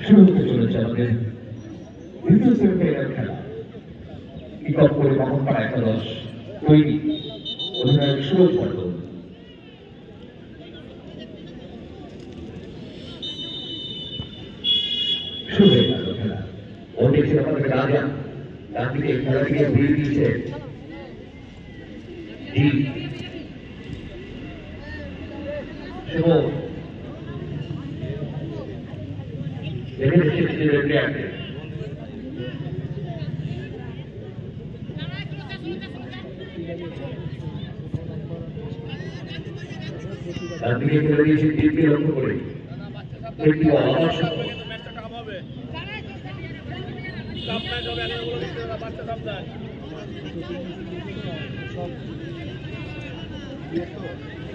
শুরু হতে চলেছে আমাদের দ্বিতীয় সেমিফাইনাল খেলা। কিক অফ করে বামনপাড়া একাদশ তৈরি, অধিনায়ক সুরজ মণ্ডল। শুরু হয়ে গেল খেলা। ও দেখছে আমাদের রাজা, ডান দিকে খেলাটিকে ঘুরিয়ে দিয়েছে শুভ দেখে দেখছে নিজেদের প্লেয়ারদের। ডান দিকে খেলে দিয়েছে দীপকে লক্ষ্য করে একটি আবার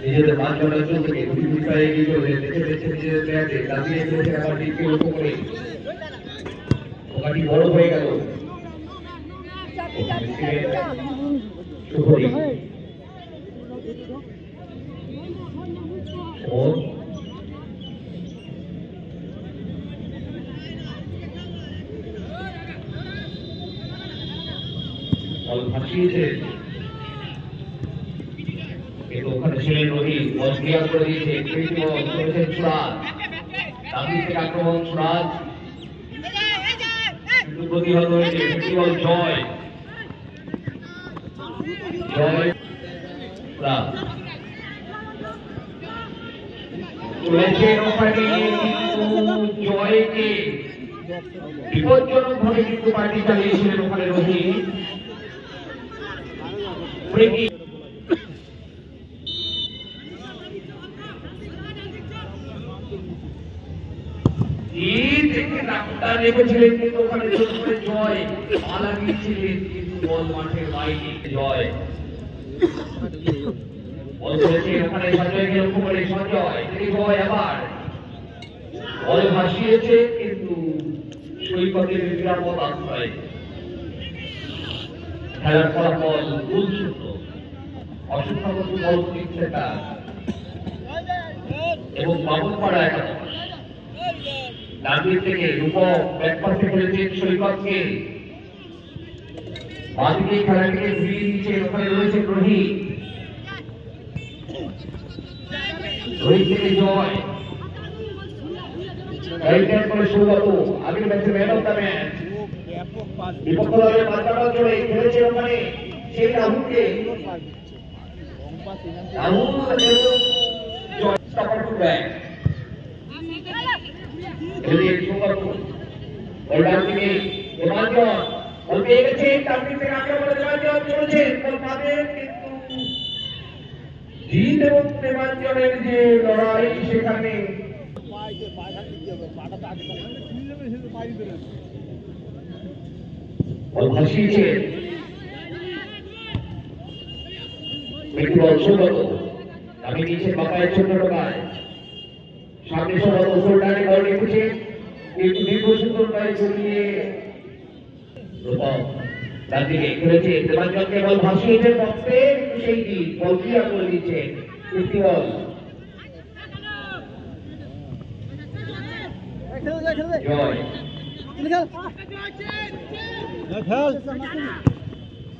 নিজেদের মাঠ অঞ্চল থেকে গুটি গুটি পায়ে এগিয়ে চলে দেখে দেখছে নিজেদের প্লেয়ারকে দাঁড়িয়ে খেলেছে আবার দীপকে লক্ষ্য করে ওখানটি বড় হয়ে গেল। শুভরি বল ভাসিয়েছে কিন্তু ওখানে ছিলেন রোহিত, বল ক্লিয়ার করে দিয়েছে সুরাজ, দাবি থেকে আক্রমণ সুরাজ কিন্তু প্রতিহত হয়েছে বল জয় জয় চলেছে ওখানে জয়কে বিপজ্জনক ভাবে কিন্তু পার্টি চালিয়েছিলেন ওখানে রোহিত। নেমেছিলেন কিন্তু ওখানে ছোট করে জয় মালা দিয়েছিলেন কিন্তু বল মাঠের বাইরে জয় বল চলেছে ওখানে সঞ্জয়কে লক্ষ্য করে সঞ্জয় জয় আবার বল ভাসিয়েছে কিন্তু সৈকতের নিরাপদ আশ্রয় খেলার ফলাফল গোল শূন্য। অসংখ্য বল দিচ্ছে তার এবং বামনপাড়া একাদশ ডান থেকে রূপক ব্যাকপাসে খেলেছেন সৈকতকে, বাদিকে খেলাটিকে ঘুরিয়ে দিচ্ছে ওখানে রয়েছে রোহিত, রোহিত থেকে জয় রাইটার করে সৌগত আগের ম্যাচে ম্যান অফ দ্য ম্যাচ বিপক্ষ দলের মাথাটা জোরে খেলেছে ওখানে সেই রাহুলকে রাহুল এবং জয় স্টপার টু ব্যাক এদিকে সৌগত বল ডান দিকে দেবাঞ্জন বল পেয়ে গেছে ডান দিক থেকে আক্রমণে দেবাঞ্জন চলেছে বল পাবে কিন্তু জিত এবং দেবাঞ্জনের যে লড়াই সেখানে বল ভাসিয়েছে একটি বল সৌগত আমি নিচে বাপায়ের ছোট টোকায় সামনে সৌগত শোল্ডারে বল রেখেছে কিন্তু দীর্ঘ সুন্দর পায়ে ছড়িয়ে রূপক ডান দিকে খেলেছে দেবাঞ্জনকে বল ভাসিয়েছে বক্সে সেই দিক বল ক্লিয়ার করে দিচ্ছে একটি বল জয়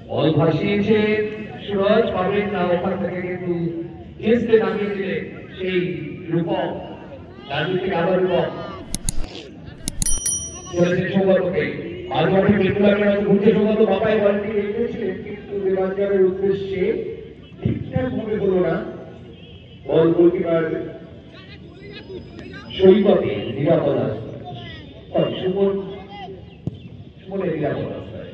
বল ভাসিয়েছে সুরজ পাবেন না ওখান থেকে কিন্তু কেসকে নামিয়ে দিলে সেই রূপক ডান দিক থেকে আবার রূপক চলেছে সৌগতকে আর মাঠে মেঘুলাকে ঘুরতে সৌগত বাপায় বলটি রেখেছিলেন কিন্তু দেবাঞ্জনের উদ্দেশ্যে ঠিকঠাক ভাবে হলো না বল গোলকিপার সৈকতে নিরাপদ আশ্রয় সুমনের নিরাপদ আশ্রয়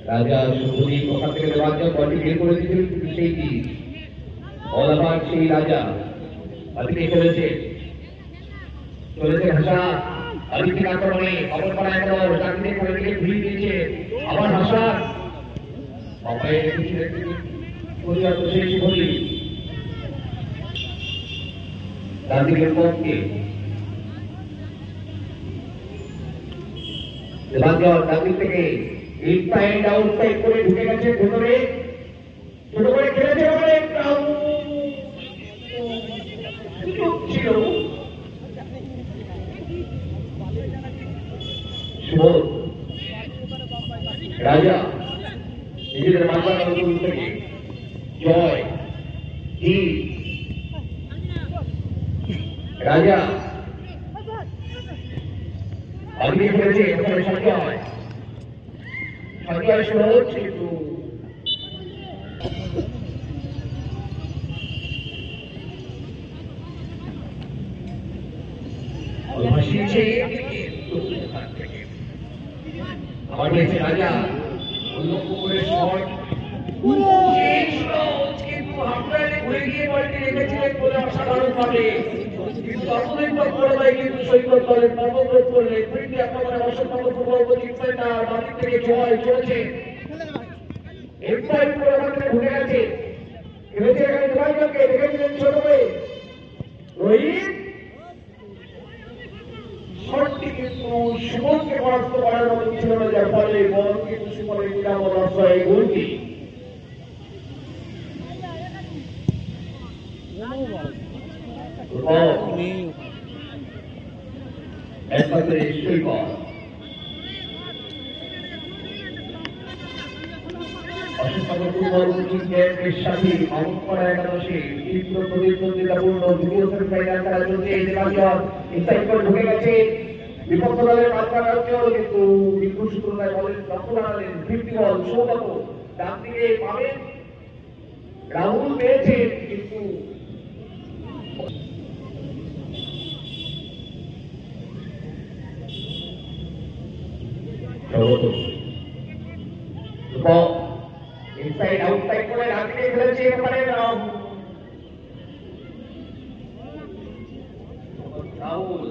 রাজা শুভদীপ ওখান থেকে দেবাঞ্জন বলটি বের করে দিয়েছিলেন কিন্তু সেই কি বল আবার সেই রাজা আদিকে খেলেছে চলেছে ভাষা আদিকে আক্রমণে বামনপাড়া একাদশ ডান দিকে খেলাটিকে ঘুরিয়ে দিয়েছে আবার ভাষা বাপায় রেখেছিলেন তিনি পরিণত সেই শুভলি ডান দিকের পথকে দেবাঞ্জন ডান দিক থেকে ইনসাইড আউটসাইড করে ঢুকে গেছে ভেতরে ছোট করে খেলেছে ওখানে সুযোগ ছিল সুবোধ রাজা নিজেদের মাথা নতুন থেকে জয় রাজা আগে খেলেছে ওখানে সঞ্জয় সুবোধ কিন্তু আমার পেয়েছে রাজা লক্ষ্য করে শট কিন্তু হাফলাইনে ঘুরে গিয়ে বলটি রেখেছিলেন বলে অসাধারণ ভাবে কিন্তু ততদিন পর পড়ায় কিন্তু সৈকত দলের নবগ্রহ করলেন ফিরতি আক্রমণে অসম্ভব ফুটবল কোচিং সেন্টার বাদিক থেকে জয় চলেছে এরপর পুরোটাকে ঢুকে গেছে খেলেছে এখানে দুবাইকে দেখেছিলেন ছোট হয়ে রোহিত শটটি কিন্তু সুমনকে পরাস্ত করার মতো ছিল না যার ফলে বল কিন্তু সুমনের নিরাপদ আশ্রয়ে গোলটি একমাত্র সৈকত অসংখ্য ফুটবল কোচিং ক্যাম্পের সাথে অঙ্করা একাদশে তীব্র প্রতিদ্বন্দ্বিতাপূর্ণ দ্বিতীয় সেমিফাইনাল খেলা চলছে দেবাঞ্জন ইনসাইড করে ঢুকে গেছে বিপক্ষ দলের মাঝখানেও কিন্তু বিপুল তুলনায় বলেন দখল হারালেন 50 বল সৌগত ডান দিকে পাবেন রাহুল পেয়েছে কিন্তু ইনসাইড আউটসাইড করে ডান দিকে খেলেছে এবারে রাহুল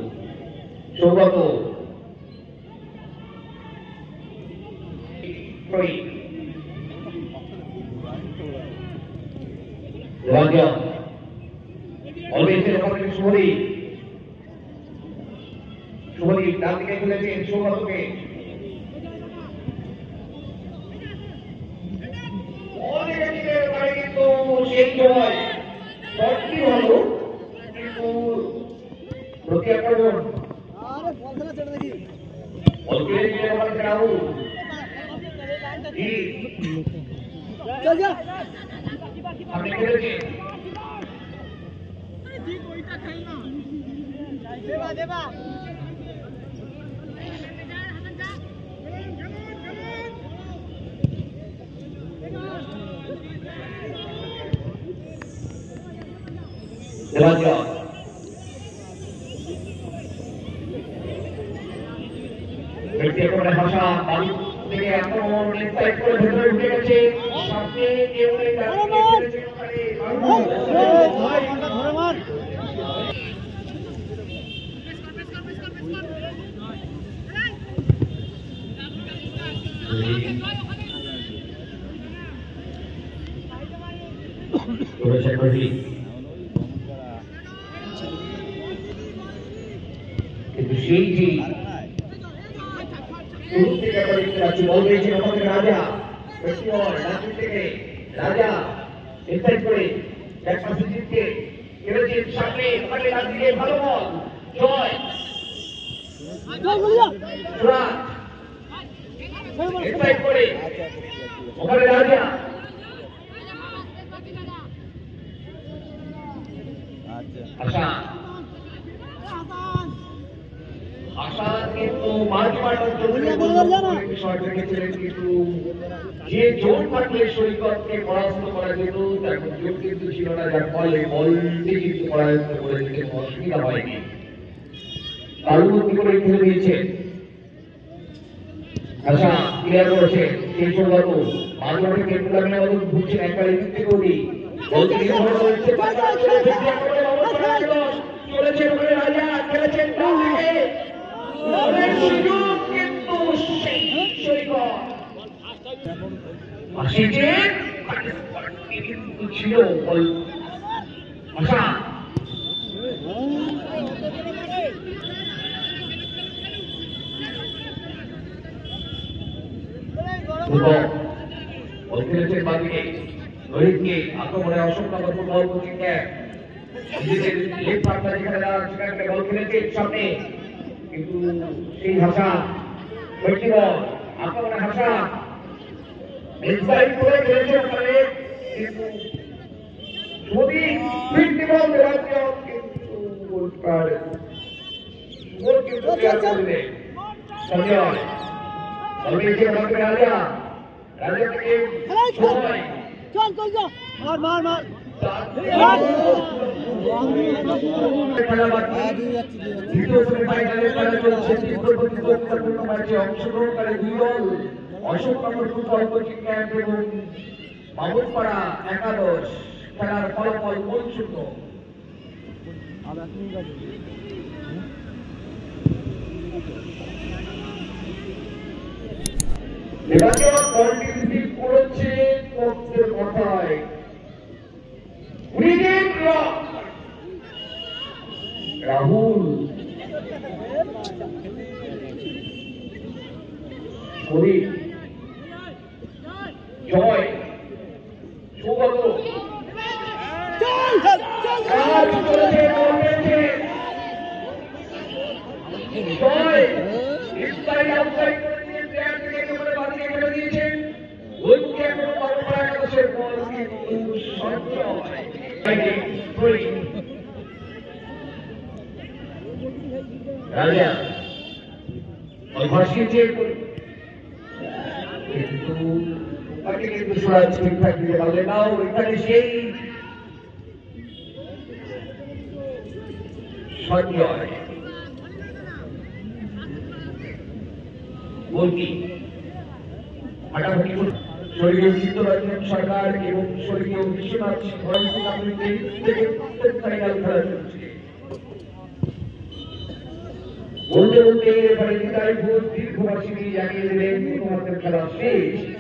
সৌগত দেবাঞ্জন অলওয়েজের ওপরে শুভদীপ ডান দিকে খেলেছেন সৌগতকে কিন্তু সেই সময় শটটি হলো কিন্তু প্রতি আক্রমণ রাহুল আপনি খেলেছেন দেবাঞ্জন ব্যক্তি একেবারে ভাষা বাড়ি থেকে আক্রমণ ইনসাইড করে ভেতরে ঢুকে গেছে সামনে কেউ নেই কিন্তু সেই যে বল দিয়েছেন আমাদের রাজা থেকে রাজা ইনসাইড করে এক পাশে জিতকে খেলেছেন সামনে ওখানে ডান দিকে ভালো বল জয় ইনসাইড করে ওখানে রাজা আশা আশা কিন্তু বিষয় রেখেছিলেন কিন্তু যে জোর থাকলে সৈকতকে পরাস্ত করা যেত এখন জোর কিন্তু ছিল না যার ফলে বলটি কিন্তু পরাস্ত করে দিতে অসুবিধা হয়নি তালুবন্দি করে খেলে দিয়েছেন আশা ক্লিয়ার করেছে সেই সৌগত মাঝমাঠে কেন্দ্রগামী মতো ঘুরছেন একবার এদিক থেকে ওদি চলেছেন ওখানে রাজা খেলেছেন সুযোগ কিন্তু সেই সৈকত আসিছে কিন্তু ছিল আশা বল খেলেছেন বাদিকে রোহিতকে আক্রমণে অসংখ্য ফুটবল কোচিং ক্যাম্প নিজেদের লেফট পার্টনার যেখানে সেখানে বল খেলেছে সামনে কিন্তু সেই ভাষা বল আক্রমণে ভাষা ইনসাইড করে খেলেছে ওখানে কিন্তু যদি ফিফটি বল দেওয়ার জন্য কিন্তু গোল পারে গোল কিন্তু দেওয়ার করবে সঞ্জয় বল পেয়েছে বলকে রাজা রাজা থেকে সময় চল চল যা মার মার মার দ্বিতীয় সেমিফাইনালে খেলা চলছে তীব্র প্রতিদ্বন্দ্বিতাপূর্ণ ম্যাচে অংশগ্রহণকারী দুই দল অশোকনগর ফুটবল কোচিং ক্যাম্প এবং বাবুরপাড়া একাদশ খেলার ফলাফল গোলশূন্য এবারে বলটি রিসিভ করেছে কোচের মাথায় রাহুল জয় সৌগত জয় ইনসাইড আউটসাইড করে দিয়ে প্লেয়ার থেকে একেবারে বাদিকে ফেলে দিয়েছেন ওইদিকে এখন বারবার একাদশের বল কিন্তু সঞ্জয় রাজা ভাসিয়েছে কিন্তু তাকে কিন্তু সুরাজ ঠিকঠাক দিতে পারলে না ওইখানে সেই সঞ্জয় বলকি ফাটাফাটি স্বর্গীয় চিত্তরঞ্জন সরকার এবং স্বর্গীয় বিশ্বনাথ ফাইনাল খেলা চলছে বলতে বলতে এবারে নিতাই ঘোষ দীর্ঘবাসী জানিয়ে দিলেন প্রথমার্ধের খেলা শেষ